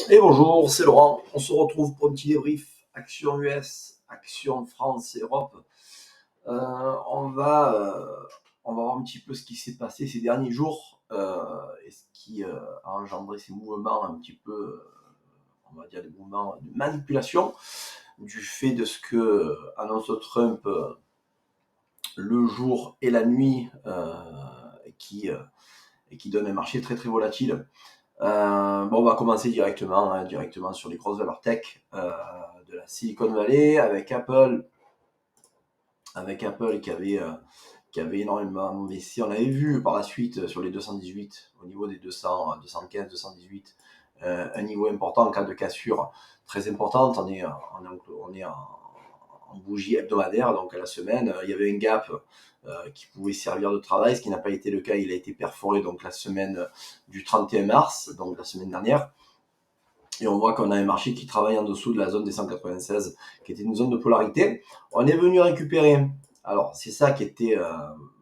Et bonjour, c'est Laurent. On se retrouve pour un petit débrief Action US, Action France et Europe. On va voir un petit peu ce qui s'est passé ces derniers jours et ce qui a engendré ces mouvements un petit peu, on va dire des mouvements de manipulation du fait de ce que annonce Trump le jour et la nuit et qui donne un marché très très volatile. On va commencer directement sur les grosses valeurs tech de la Silicon Valley avec Apple qui avait énormément investi. On avait vu par la suite sur les 218 au niveau des 200, 215, 218 un niveau important en cas de cassure très importante. On est en bougie hebdomadaire, donc à la semaine. Il y avait un gap qui pouvait servir de travail, ce qui n'a pas été le cas. Il a été perforé donc la semaine du 31 mars, donc la semaine dernière. Et on voit qu'on a un marché qui travaille en dessous de la zone des 196, qui était une zone de polarité. On est venu récupérer. Alors, c'est ça qui était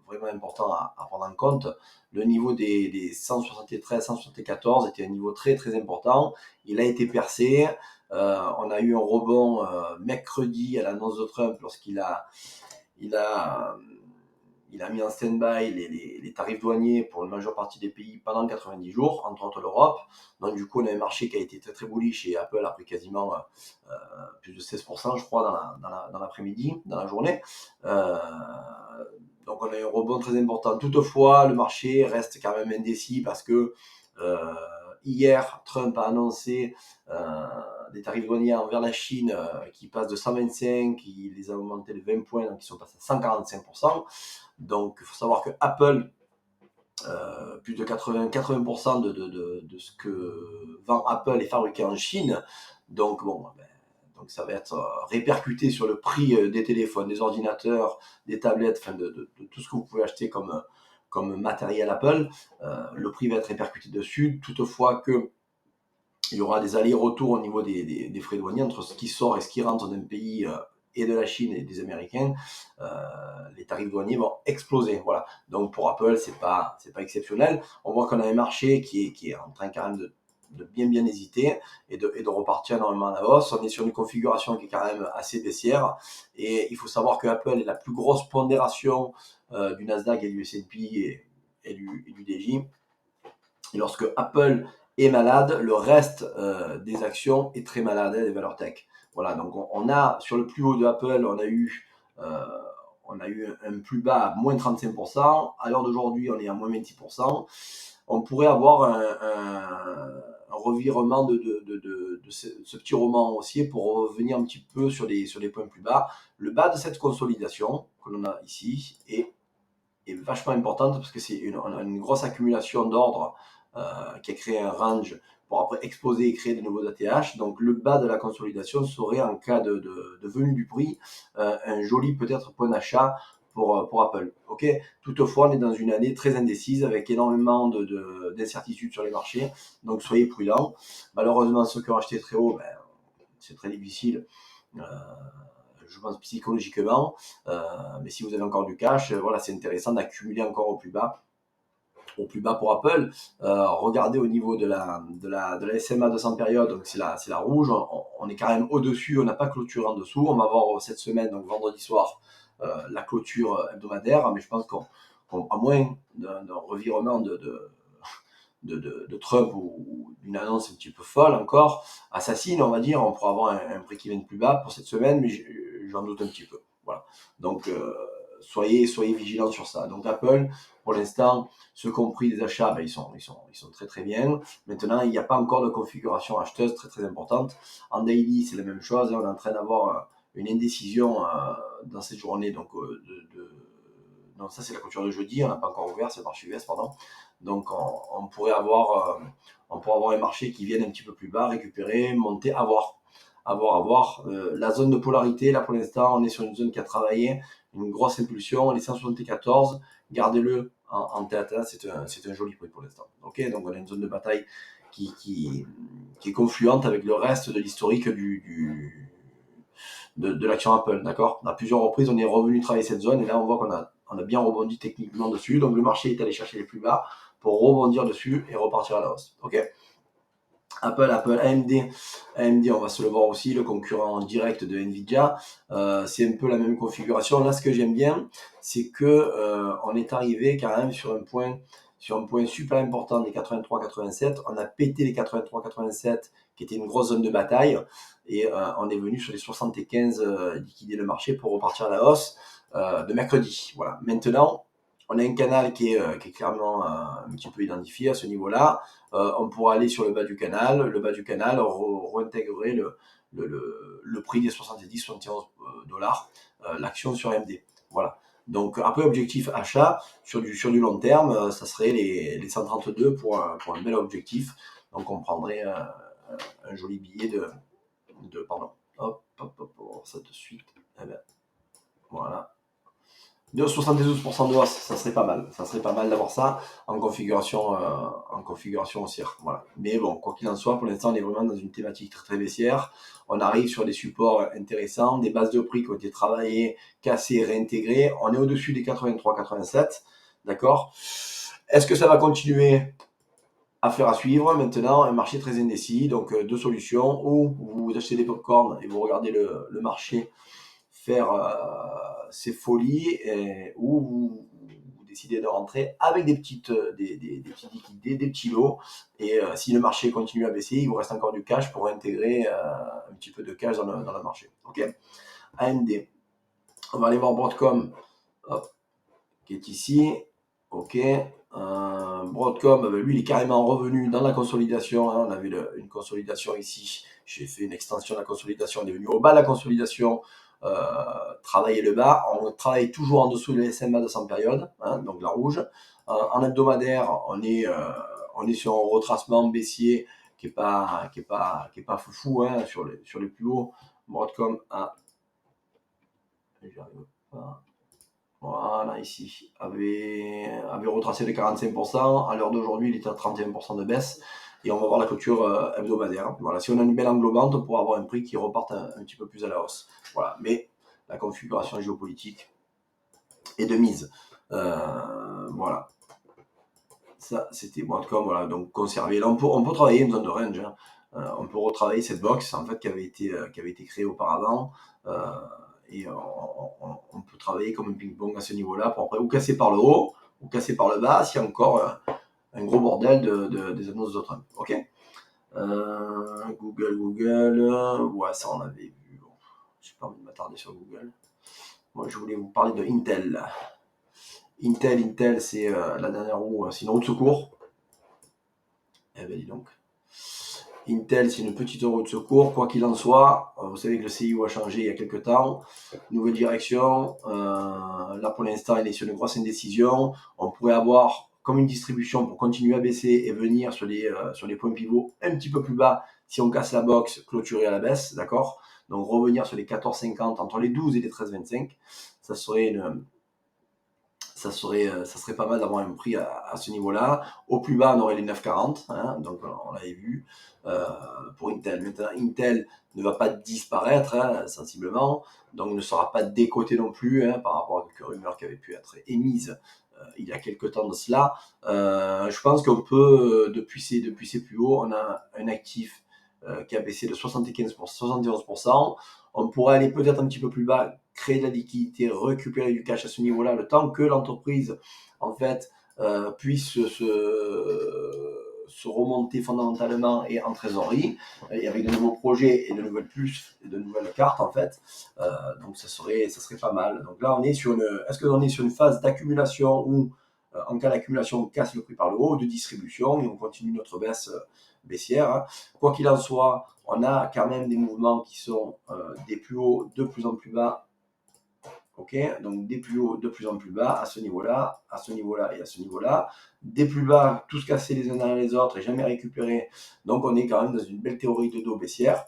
vraiment important à prendre en compte. Le niveau des 173, 174 était un niveau très très important. Il a été percé. On a eu un rebond mercredi à l'annonce de Trump lorsqu'il a mis en stand-by les tarifs douaniers pour une majeure partie des pays pendant 90 jours, entre autres l'Europe. Donc du coup, on a un marché qui a été très très bullish et Apple a pris quasiment plus de 16%, je crois, dans l'après-midi, dans la journée. Donc on a un rebond très important. Toutefois, le marché reste quand même indécis parce que hier, Trump a annoncé des tarifs douaniers envers la Chine qui passent de 125, il les a augmentés de 20 points, donc ils sont passés à 145%. Donc il faut savoir que Apple, plus de 80% de ce que vend Apple est fabriqué en Chine. Donc donc ça va être répercuté sur le prix des téléphones, des ordinateurs, des tablettes, enfin de tout ce que vous pouvez acheter comme matériel Apple. Le prix va être répercuté dessus. Toutefois que il y aura des allers-retours au niveau des frais douaniers entre ce qui sort et ce qui rentre d'un pays et de la Chine et des Américains. Les tarifs douaniers vont exploser. Voilà. Donc pour Apple, c'est pas exceptionnel. On voit qu'on a un marché qui est en train quand même de bien hésiter et de repartir énormément à la hausse. On est sur une configuration qui est quand même assez baissière. Et il faut savoir que Apple est la plus grosse pondération du Nasdaq et du S&P et du DJ. Et lorsque Apple est malade, le reste des actions est très malade, des valeurs tech. Voilà, donc on a sur le plus haut de Apple, on a eu un plus bas à moins 35%. À l'heure d'aujourd'hui, on est à moins 26%. On pourrait avoir un revirement de ce petit roman haussier pour revenir un petit peu sur les points plus bas. Le bas de cette consolidation que l'on a ici est vachement importante parce que on a une grosse accumulation d'ordre qui a créé un range pour après exploser et créer de nouveaux ATH. Donc le bas de la consolidation serait, en cas de venue du prix, un joli peut-être point d'achat pour Apple. Okay. Toutefois, on est dans une année très indécise avec énormément d'incertitudes sur les marchés. Donc soyez prudents. Malheureusement, ceux qui ont acheté très haut, c'est très difficile. Je pense psychologiquement, mais si vous avez encore du cash, voilà, c'est intéressant d'accumuler encore au plus bas pour Apple. Regardez au niveau de la SMA 200 période, donc c'est la rouge, on est quand même au-dessus, on n'a pas clôturé en dessous. On va voir cette semaine, donc vendredi soir, la clôture hebdomadaire, mais je pense qu'à moins d'un revirement de Trump ou d'une annonce un petit peu folle encore, assassine, on va dire, on pourra avoir un break-even plus bas pour cette semaine, mais j'en doute un petit peu. Voilà. Donc soyez vigilants sur ça. Donc Apple, pour l'instant, ceux qui ont pris des achats, ils sont très très bien. Maintenant, il n'y a pas encore de configuration acheteuse très très importante. En daily, c'est la même chose. On est en train d'avoir une indécision dans cette journée. Donc non, ça c'est la clôture de jeudi. On n'a pas encore ouvert, c'est le marché US, pardon. Donc on pourrait avoir un marché qui vienne un petit peu plus bas, récupérer, monter, à voir. La zone de polarité, là pour l'instant, on est sur une zone qui a travaillé, une grosse impulsion, les 174, gardez-le en tête, hein, c'est un joli prix pour l'instant. Okay, donc on a une zone de bataille qui est confluente avec le reste de l'historique de l'action Apple, d'accord. À plusieurs reprises, on est revenu travailler cette zone et là on voit qu'on a bien rebondi techniquement dessus, donc le marché est allé chercher les plus bas pour rebondir dessus et repartir à la hausse. Okay. Apple, AMD, on va se le voir aussi, le concurrent direct de Nvidia. C'est un peu la même configuration. Là, ce que j'aime bien, c'est que on est arrivé quand même sur un point super important des 83-87. On a pété les 83-87, qui était une grosse zone de bataille, et on est venu sur les 75, liquider le marché pour repartir à la hausse de mercredi. Voilà. Maintenant, on a un canal qui est clairement un petit peu identifié à ce niveau-là. On pourra aller sur le bas du canal. Le bas du canal réintégrerait le prix des 70-71 dollars, l'action sur AMD. Voilà. Donc après, objectif achat sur du long terme, ça serait les 132 pour un bel objectif. Donc on prendrait un joli billet pardon. Hop, ça de suite. Eh ben, voilà. De 72% de hausse, ça serait pas mal. Ça serait pas mal d'avoir ça en configuration haussière. Voilà. Mais bon, quoi qu'il en soit, pour l'instant, on est vraiment dans une thématique très, très baissière. On arrive sur des supports intéressants, des bases de prix qui ont été travaillées, cassées, réintégrées. On est au-dessus des 83-87. D'accord? Est-ce que ça va continuer? Affaire à suivre. Maintenant, un marché très indécis. Donc, deux solutions. Ou vous achetez des popcorn et vous regardez le marché faire ses folies, ou vous décidez de rentrer avec des petites des petites liquidités, des petits lots, et si le marché continue à baisser, il vous reste encore du cash pour intégrer un petit peu de cash dans le marché. Ok. AMD, on va aller voir Broadcom, hop, qui est ici. Ok. Broadcom, lui, il est carrément revenu dans la consolidation. Hein. On a vu une consolidation ici. J'ai fait une extension de la consolidation. On est venu au bas de la consolidation. Travailler le bas. On travaille toujours en dessous de la SMA de 100 périodes, hein, donc la rouge. En hebdomadaire, on est sur un retracement baissier qui est pas foufou, hein, sur les plus hauts. Broadcom j'arrive pas. Voilà, ici, avait retracé de 45%. À l'heure d'aujourd'hui, il est à 31% de baisse. Et on va voir la clôture hebdomadaire. Voilà, si on a une belle englobante, on pourra avoir un prix qui reparte un petit peu plus à la hausse. Voilà, mais la configuration géopolitique est de mise. Voilà. Ça, c'était Broadcom. Voilà, donc conserver. Là, on peut travailler une zone de range. Hein. On peut retravailler cette box, en fait, qui avait été créée auparavant. Et on peut travailler comme un ping-pong à ce niveau-là pour après ou casser par le haut ou casser par le bas s'il y a encore un gros bordel des annonces de Trump. Ok. Google, ouais, ça on avait vu. Bon, j'ai pas envie de m'attarder sur Google. Moi, je voulais vous parler de Intel. Intel, c'est la dernière roue, c'est une roue de secours. Eh ben dis donc. Intel, c'est une petite roue de secours. Quoi qu'il en soit, vous savez que le CIO a changé il y a quelques temps. Nouvelle direction. Là, pour l'instant, il est sur une grosse indécision. On pourrait avoir comme une distribution pour continuer à baisser et venir sur les points pivots un petit peu plus bas si on casse la box, clôturer à la baisse. D'accord? Donc, revenir sur les 14,50 entre les 12 et les 13,25. Ça serait pas mal d'avoir un prix à ce niveau-là. Au plus bas, on aurait les 9,40, hein, donc on l'avait vu pour Intel. Maintenant, Intel ne va pas disparaître, hein, sensiblement, donc ne sera pas décoté non plus, hein, par rapport à quelques rumeurs qui avaient pu être émises il y a quelques temps de cela. Je pense qu'on peut, depuis ces plus hauts, on a un actif qui a baissé de 71%. On pourrait aller peut-être un petit peu plus bas, créer de la liquidité, récupérer du cash à ce niveau-là, le temps que l'entreprise, en fait, puisse se remonter fondamentalement et en trésorerie, et avec de nouveaux projets et de nouvelles puces et de nouvelles cartes, en fait. Donc ça serait pas mal. Donc là, est-ce qu'on est sur une phase d'accumulation où, en cas d'accumulation, on casse le prix par le haut, de distribution, et on continue notre baisse baissière. Hein. Quoi qu'il en soit, on a quand même des mouvements qui sont des plus hauts de plus en plus bas. Ok, donc des plus hauts de plus en plus bas à ce niveau-là, à ce niveau-là et à ce niveau-là. Des plus bas, tous cassés les uns derrière les autres et jamais récupérés. Donc on est quand même dans une belle théorie de dos baissière.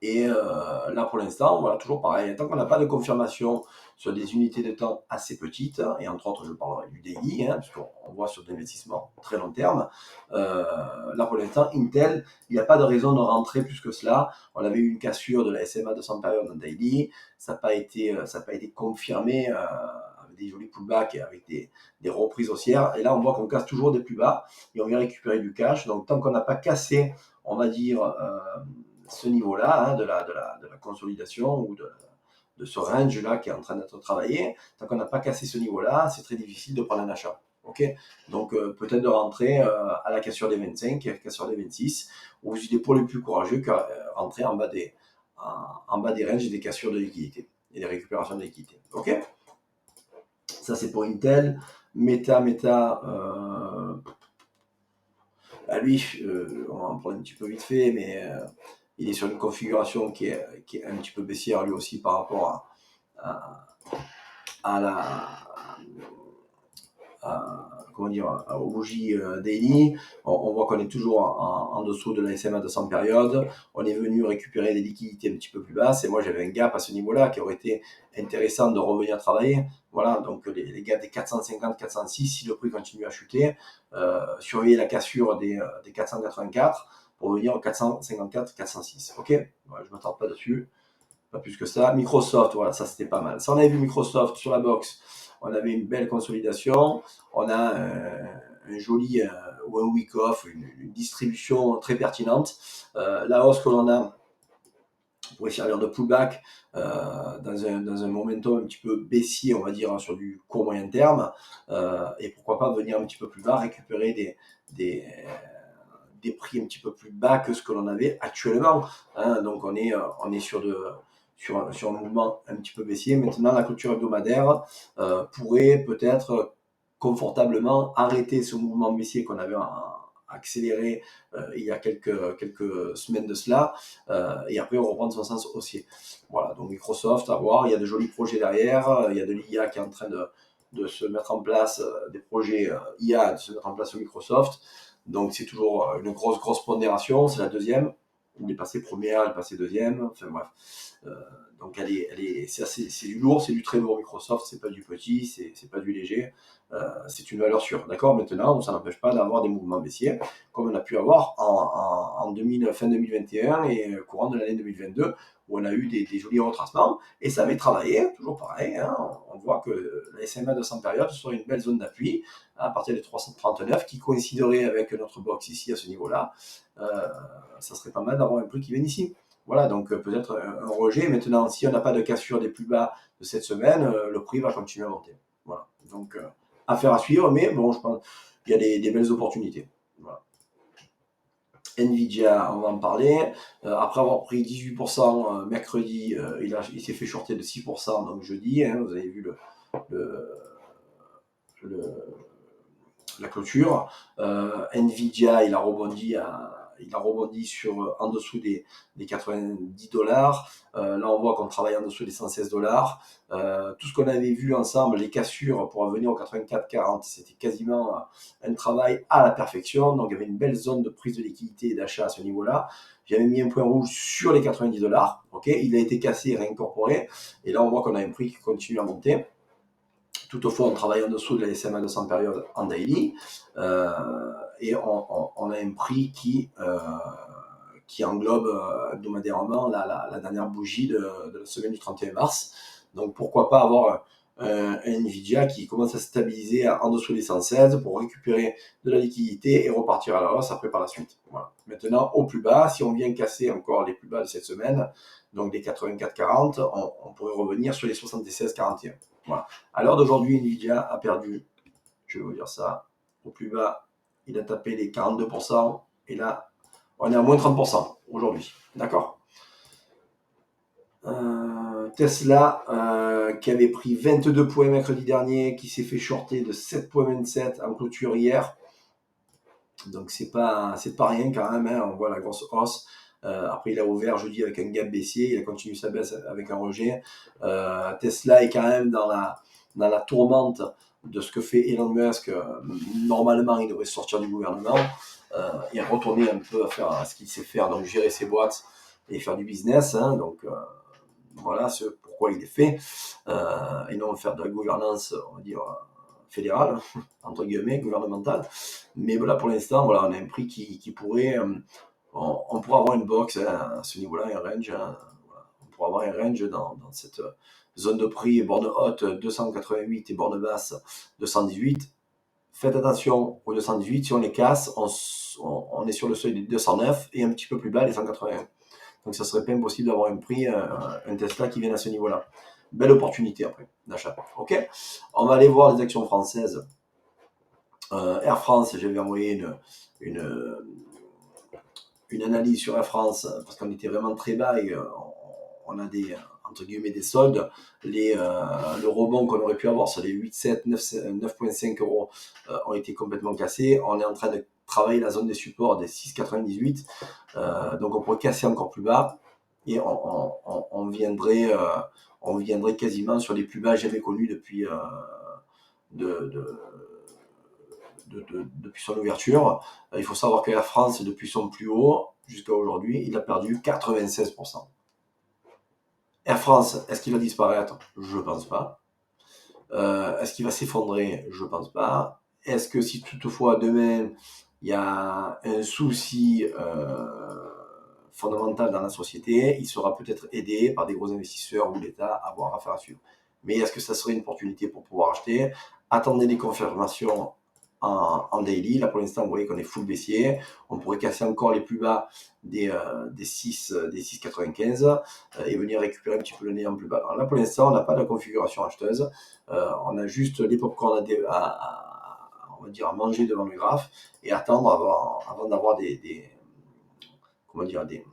Et là, pour l'instant, voilà, toujours pareil. Tant qu'on n'a pas de confirmation sur des unités de temps assez petites, et entre autres, je parlerai du DI, hein, puisqu'on voit sur de l'investissement très long terme, là, pour l'instant, Intel, il n'y a pas de raison de rentrer plus que cela. On avait eu une cassure de la SMA 200 période en daily, ça n'a pas été confirmé avec des jolis pullbacks et avec des reprises haussières. Et là, on voit qu'on casse toujours des plus bas et on vient récupérer du cash. Donc, tant qu'on n'a pas cassé, on va dire, ce niveau-là, hein, de la consolidation ou de ce range-là qui est en train d'être travaillé, tant qu'on n'a pas cassé ce niveau-là, c'est très difficile de prendre un achat. Ok, donc peut-être de rentrer à la cassure des 25, à la cassure des 26, ou il est pour les plus courageux que rentrer en bas des ranges des cassures de liquidité et des récupérations de liquidité. Ok, ça c'est pour Intel. Meta, lui, on va en prendre un petit peu vite fait, mais il est sur une configuration qui est un petit peu baissière lui aussi par rapport à la aux bougies daily. On voit qu'on est toujours en dessous de la SMA 200 périodes. On est venu récupérer des liquidités un petit peu plus basses et moi j'avais un gap à ce niveau-là qui aurait été intéressant de revenir travailler. Voilà, donc les gaps des 450, 406, si le prix continue à chuter, surveiller la cassure des 484 pour revenir aux 454, 406. Ok, voilà, je ne m'attarde pas dessus. Pas plus que ça. Microsoft, voilà, ça c'était pas mal. Ça, on avait vu Microsoft sur la box. On avait une belle consolidation. On a un joli one week off, une distribution très pertinente. La hausse que l'on a pourrait servir de pullback dans un momentum un petit peu baissier, on va dire, sur du court moyen terme. Et pourquoi pas venir un petit peu plus bas, récupérer des prix un petit peu plus bas que ce que l'on avait actuellement. Hein. Donc on est sur un mouvement un petit peu baissier. Maintenant, la clôture hebdomadaire pourrait peut-être confortablement arrêter ce mouvement baissier qu'on avait accéléré il y a quelques semaines de cela, et après reprendre son sens haussier. Voilà, donc Microsoft, à voir, il y a de jolis projets derrière, il y a de l'IA qui est en train de se mettre en place, des projets IA de se mettre en place sur Microsoft. Donc c'est toujours une grosse pondération, c'est la deuxième. Il est passé première, il est passé deuxième, enfin bref. Donc c'est du lourd, c'est du très lourd Microsoft, c'est pas du petit, c'est pas du léger, c'est une valeur sûre. D'accord. Maintenant, ça n'empêche pas d'avoir des mouvements baissiers, comme on a pu avoir fin 2021 et courant de l'année 2022, où on a eu des jolis retracements, et ça avait travaillé, toujours pareil, hein, on voit que la SMA 200 périodes soit une belle zone d'appui, à partir des 339, qui coïnciderait avec notre box ici à ce niveau-là. Ça serait pas mal d'avoir un prix qui vienne ici. Voilà, donc peut-être un rejet. Maintenant, si on n'a pas de cassure des plus bas de cette semaine, le prix va continuer à monter. Voilà, donc affaire à suivre, mais bon, je pense qu'il y a des belles opportunités. Voilà. Nvidia, on va en parler. Après avoir pris 18% mercredi, il s'est fait shorter de 6%, donc jeudi, hein, vous avez vu la clôture. Nvidia, il a rebondi en dessous des 90 dollars. Là, on voit qu'on travaille en dessous des 116 dollars. Tout ce qu'on avait vu ensemble, les cassures pour revenir aux 84,40, c'était quasiment un travail à la perfection. Donc, il y avait une belle zone de prise de liquidité et d'achat à ce niveau-là. J'avais mis un point rouge sur les 90 dollars. Okay, il a été cassé et réincorporé. Et là, on voit qu'on a un prix qui continue à monter. Toutefois, on travaille en dessous de la SMA 200 période en daily, et on a un prix qui englobe hebdomadairement la dernière bougie de la semaine du 31 mars. Donc pourquoi pas avoir un Nvidia qui commence à se stabiliser en dessous des 116 pour récupérer de la liquidité et repartir à la hausse après par la suite. Voilà. Maintenant, au plus bas, si on vient casser encore les plus bas de cette semaine, donc des 84,40, on pourrait revenir sur les 76,41. Voilà. À l'heure d'aujourd'hui, Nvidia a perdu, je vais vous dire ça, au plus bas, il a tapé les 42%, et là, on est à moins 30% aujourd'hui. D'accord. Tesla, qui avait pris 22 points mercredi dernier, qui s'est fait shorter de 7,27 en clôture hier. Donc c'est pas rien quand même, hein. On voit la grosse hausse. Après, il a ouvert jeudi avec un gap baissier, il a continué sa baisse avec un rejet. Tesla est quand même dans la tourmente de ce que fait Elon Musk. Normalement, il devrait sortir du gouvernement et retourner un peu à faire ce qu'il sait faire, donc gérer ses boîtes et faire du business. Hein. Donc voilà ce pourquoi il est fait, et non faire de la gouvernance, on va dire, fédérale, entre guillemets, gouvernementale. Mais voilà, pour l'instant, voilà, on a un prix qui pourrait... on pourrait avoir une box, hein, à ce niveau-là, un range. Hein, voilà. On pourrait avoir un range dans cette zone de prix, borne haute 288 et borne basse 218. Faites attention aux 218, si on les casse, on est sur le seuil des 209 et un petit peu plus bas les 181. Donc ça serait pas impossible d'avoir un prix, un Tesla qui vienne à ce niveau-là. Belle opportunité après d'achat. Ok, on va aller voir les actions françaises. Air France, j'avais envoyé une, une analyse sur Air France parce qu'on était vraiment très bas et on a des entre guillemets des soldes. Le rebond qu'on aurait pu avoir sur les 8,7, 9,5 euros ont été complètement cassés. On est en train de travailler la zone des supports des 6,98. Donc on pourrait casser encore plus bas et on viendrait quasiment sur les plus bas jamais connus depuis depuis son ouverture. Il faut savoir que Air France, depuis son plus haut jusqu'à aujourd'hui, il a perdu 96%. Air France, est-ce qu'il va disparaître? Je ne pense pas. Est-ce qu'il va s'effondrer? Je ne pense pas. Est-ce que si toutefois demain il y a un souci fondamental dans la société, il sera peut-être aidé par des gros investisseurs ou l'État à avoir affaire à suivre. Mais est-ce que ça serait une opportunité pour pouvoir acheter? Attendez les confirmations en daily. Là, pour l'instant, vous voyez qu'on est full baissier. On pourrait casser encore les plus bas des 6,95 et venir récupérer un petit peu le nez en plus bas. Alors là, pour l'instant, on n'a pas de configuration acheteuse. On a juste les popcorn on va dire, à manger devant le graphe et attendre avant d'avoir comment dire, des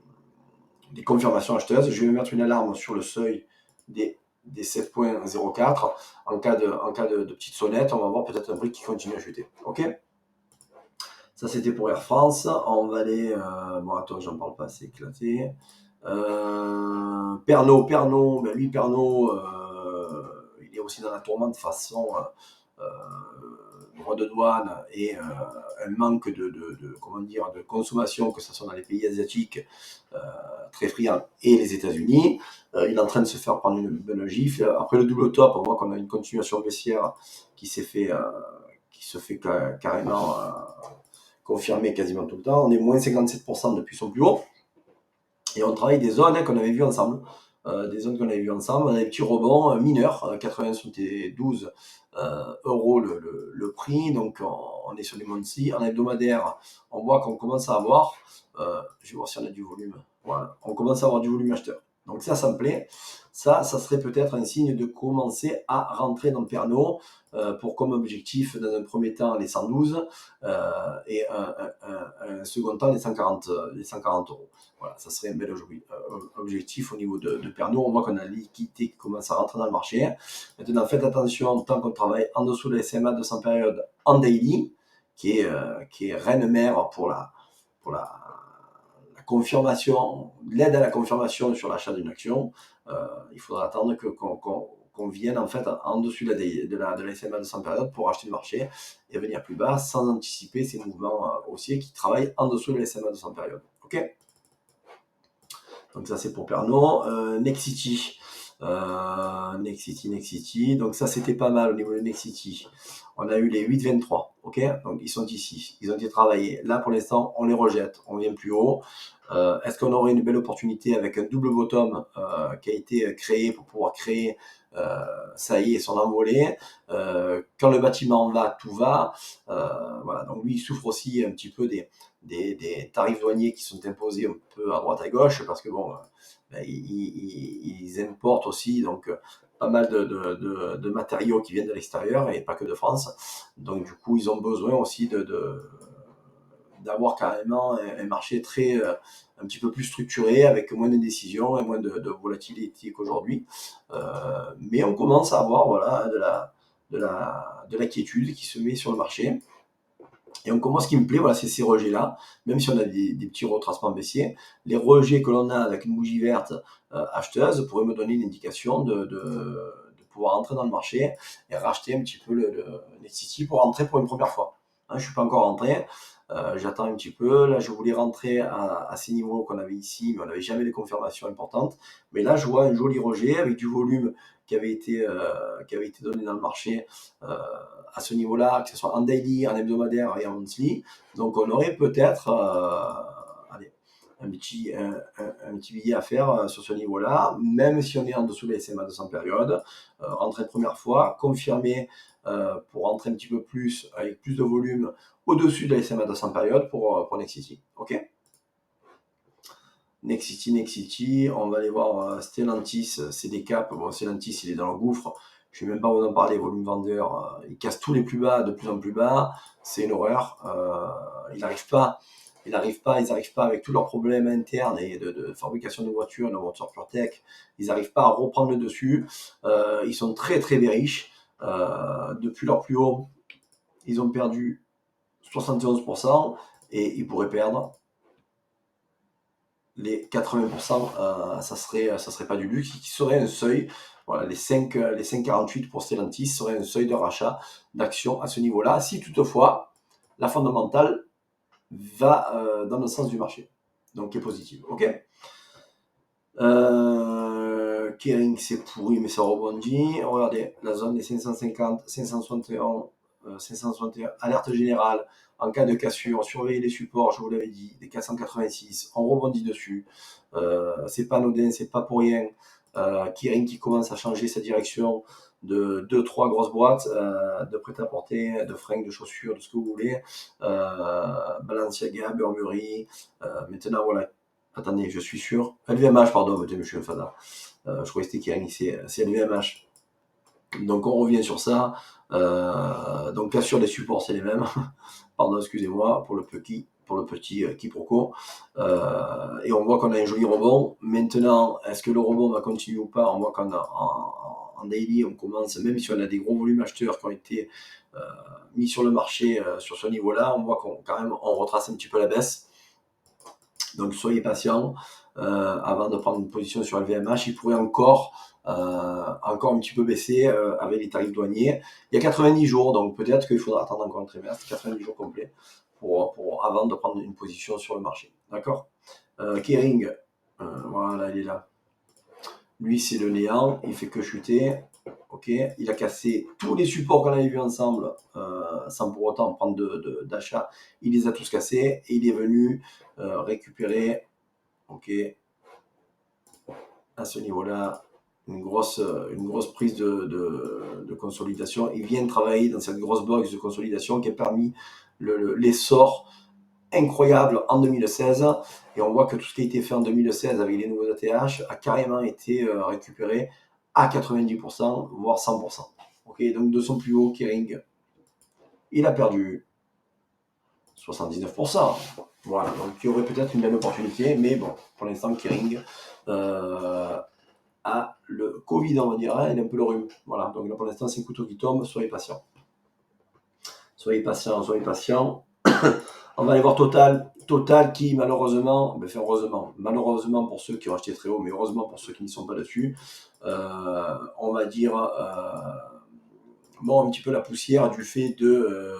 confirmations acheteuses. Je vais mettre une alarme sur le seuil des 7,04. En cas de petite sonnette, on va voir peut-être un prix qui continue à chuter. Ok, ça c'était pour Air France. On va aller. Bon, attends, j'en parle pas, c'est éclaté. Pernod, ben lui, Pernod, il est aussi dans la tourmente de façon droit de douane et un manque comment dire, de consommation, que ce soit dans les pays asiatiques très friands et les États-Unis. Il est en train de se faire prendre une bonne gifle. Après le double top, on voit qu'on a une continuation baissière qui se fait carrément confirmer quasiment tout le temps. On est moins 57% depuis son plus haut. Et on travaille des zones qu'on avait vues ensemble. On a des petits rebonds mineurs, 92 euros le prix, donc on est sur les monthly. En hebdomadaire, on voit qu'on commence à avoir, je vais voir si on a du volume, voilà, on commence à avoir du volume acheteur. Donc ça me plaît. Ça serait peut-être un signe de commencer à rentrer dans le Pernod pour comme objectif, dans un premier temps, les 112 et un second temps, les 140 euros. Voilà, ça serait un bel objectif au niveau de Pernod. On voit qu'on a la liquidité qui commence à rentrer dans le marché. Maintenant, faites attention, tant qu'on travaille en dessous de la SMA 200 périodes en daily, qui est reine mère pour la confirmation, l'aide à la confirmation sur l'achat d'une action. Il faudra attendre qu'on vienne en fait en dessus de la SMA 200 périodes pour acheter le marché et venir plus bas sans anticiper ces mouvements haussiers qui travaillent en dessous de la SMA 200 périodes. Ok, donc ça c'est pour Pernod. Nexity. Nexity. Donc ça c'était pas mal au niveau de Nexity. On a eu les 8,23. Ok, donc ils sont ici. Ils ont été travaillés. Là pour l'instant on les rejette. On vient plus haut. Est-ce qu'on aurait une belle opportunité avec un double bottom qui a été créé pour pouvoir créer ça y est, son envolée. Quand le bâtiment va, tout va. Voilà, donc lui, il souffre aussi un petit peu des tarifs douaniers qui sont imposés un peu à droite à gauche, parce que bon, ben, ils importent aussi, donc pas mal de matériaux qui viennent de l'extérieur et pas que de France. Donc du coup, ils ont besoin aussi d'avoir carrément un marché un petit peu plus structuré, avec moins de décisions et moins de volatilité qu'aujourd'hui. Mais on commence à avoir voilà, de la quiétude qui se met sur le marché. Et ce qui me plaît, voilà, c'est ces rejets-là, même si on a des petits retracements baissiers. Les rejets que l'on a avec une bougie verte acheteuse pourraient me donner une indication de pouvoir entrer dans le marché et racheter un petit peu le Nexity pour rentrer pour une première fois. Hein, je ne suis pas encore rentré. J'attends un petit peu. Là, je voulais rentrer à ces niveaux qu'on avait ici, mais on n'avait jamais de confirmation importante. Mais là, je vois un joli rejet avec du volume qui avait été donné dans le marché à ce niveau-là, que ce soit en daily, en hebdomadaire et en monthly. Donc, on aurait peut-être un petit billet à faire sur ce niveau-là, même si on est en dessous des SMA 200 périodes. Rentrer première fois, confirmer pour rentrer un petit peu plus, avec plus de volume, au-dessus de la SMA 200 périodes pour Nexity. Ok. Nexity, on va aller voir Stellantis, c'est des caps. Bon, Stellantis, il est dans le gouffre. Je ne vais même pas vous en parler, volume vendeur, il casse tous les plus bas, de plus en plus bas. C'est une horreur. Ils n'arrivent pas avec tous leurs problèmes internes et de fabrication de voitures, de voitures PureTech. Ils n'arrivent pas à reprendre le dessus. Ils sont très très riches. Depuis leur plus haut, ils ont perdu 71% et ils pourraient perdre les 80%, ça serait pas du luxe, qui serait un seuil. Voilà, les 5,48 pour Stellantis serait un seuil de rachat d'actions à ce niveau-là, si toutefois la fondamentale va dans le sens du marché, donc qui est positive. Ok. Kering, c'est pourri, mais ça rebondit. Regardez, la zone des 550, 561, 561, alerte générale. En cas de cassure, surveillez les supports, je vous l'avais dit, des 486, on rebondit dessus. C'est pas anodin, c'est pas pour rien. Kering qui commence à changer sa direction de 2-3 grosses boîtes de prêt-à-porter, de fringues, de chaussures, de ce que vous voulez. Balenciaga, Burberry. Maintenant, voilà. Attendez, je suis sûr. LVMH, pardon, monsieur Fada. Je croyais que c'était Kering, c'est LVMH. Donc on revient sur ça. Donc bien sûr, les supports, c'est les mêmes. Pardon, excusez-moi pour le petit quiproquo. Et on voit qu'on a un joli rebond. Maintenant, est-ce que le rebond va continuer ou pas? On voit qu'en en daily, on commence, même si on a des gros volumes acheteurs qui ont été mis sur le marché sur ce niveau-là, on voit qu'on quand même on retrace un petit peu la baisse. Donc soyez patient avant de prendre une position sur LVMH. Il pourrait encore un petit peu baisser avec les tarifs douaniers. Il y a 90 jours, donc peut-être qu'il faudra attendre encore un trimestre, 90 jours complets, avant de prendre une position sur le marché. D'accord. Kering, voilà, il est là. Lui, c'est le néant, il fait que chuter. Ok, il a cassé tous les supports qu'on avait vus ensemble sans pour autant prendre d'achat. Il les a tous cassés et il est venu récupérer, ok, à ce niveau-là, une grosse prise de consolidation. Il vient travailler dans cette grosse box de consolidation qui a permis l'essor incroyable en 2016. Et on voit que tout ce qui a été fait en 2016 avec les nouveaux ATH a carrément été récupéré à 90%, voire 100%. Ok, donc de son plus haut, Kering, il a perdu 79%. Voilà, donc il y aurait peut-être une belle opportunité, mais bon, pour l'instant, Kering a le Covid, on va dire, hein, et un peu le rhume. Voilà, donc là pour l'instant, c'est un couteau qui tombe, soyez patient. Soyez patient, soyez patient. On va aller voir Total. Total qui, malheureusement, malheureusement pour ceux qui ont acheté très haut, mais heureusement pour ceux qui ne sont pas dessus, on va dire, un petit peu la poussière du fait de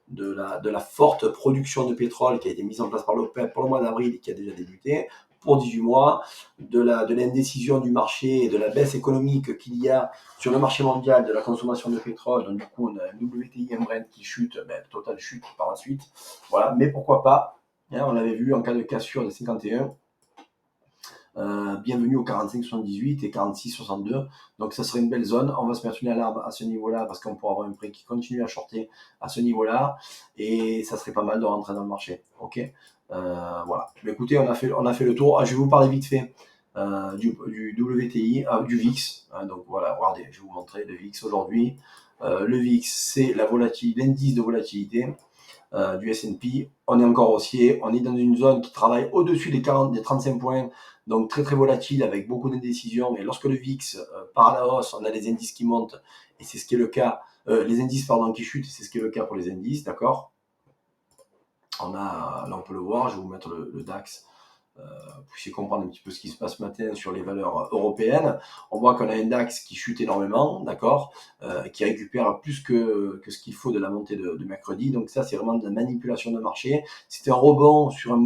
la forte production de pétrole qui a été mise en place par l'OPEP pour le mois d'avril et qui a déjà débuté pour 18 mois, de l'indécision du marché et de la baisse économique qu'il y a sur le marché mondial de la consommation de pétrole. Donc du coup, on a un WTI, un Brent qui chute, Total chute par la suite. Voilà, mais pourquoi pas, hein, on l'avait vu en cas de cassure de 51. Bienvenue au 45,78 et 46,62. Donc ça serait une belle zone. On va se mettre une alarme à ce niveau-là parce qu'on pourra avoir un prix qui continue à shorter à ce niveau-là et ça serait pas mal de rentrer dans le marché. Ok. Voilà. Mais écoutez, on a fait le tour. Je vais vous parler vite fait du WTI, du VIX. Donc voilà, regardez, je vais vous montrer le VIX aujourd'hui. Le VIX, c'est l'indice de volatilité du S&P. On est encore haussier, on est dans une zone qui travaille au-dessus des 35 points, donc très très volatile avec beaucoup d'indécisions. Et lorsque le VIX part à la hausse, on a les indices qui montent, et c'est ce qui est le cas, les indices qui chutent, c'est ce qui est le cas pour les indices, d'accord. Là on peut le voir, je vais vous mettre le DAX. Pour puissiez comprendre un petit peu ce qui se passe ce matin sur les valeurs européennes. On voit qu'on a un DAX qui chute énormément, d'accord, qui récupère plus que ce qu'il faut de la montée de mercredi. Donc ça, c'est vraiment de la manipulation de marché. C'est un rebond sur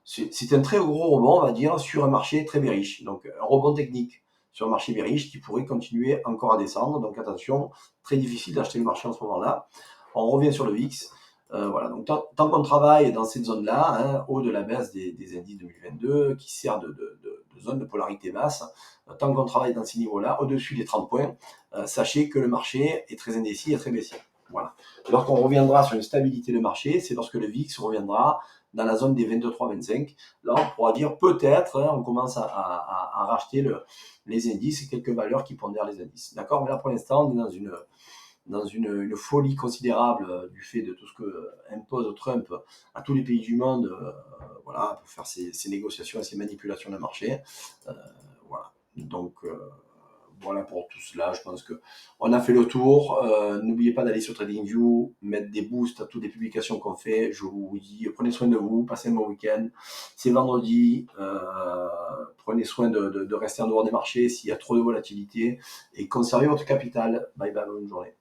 c'est un très gros rebond, on va dire, sur un marché très bearish. Donc un rebond technique sur un marché bearish qui pourrait continuer encore à descendre. Donc attention, très difficile d'acheter le marché en ce moment-là. On revient sur le VIX. Voilà, donc tant qu'on travaille dans cette zone-là, hein, haut de la baisse des indices 2022, qui sert de zone de polarité basse, tant qu'on travaille dans ces niveaux-là, au-dessus des 30 points, sachez que le marché est très indécis et très baissier. Voilà. Lorsqu'on reviendra sur une stabilité de marché, c'est lorsque le VIX reviendra dans la zone des 23-25. Là, on pourra dire peut-être, hein, on commence à racheter les indices et quelques valeurs qui pondèrent les indices. D'accord. Mais là, pour l'instant, on est dans une folie considérable du fait de tout ce que impose Trump à tous les pays du monde, voilà, pour faire ses négociations et ses manipulations de marché. Voilà. Donc, voilà pour tout cela. Je pense que on a fait le tour. N'oubliez pas d'aller sur TradingView, mettre des boosts à toutes les publications qu'on fait. Je vous dis, prenez soin de vous, passez un bon week-end. C'est vendredi. Prenez soin de rester en dehors des marchés s'il y a trop de volatilité et conservez votre capital. Bye bye, bonne journée.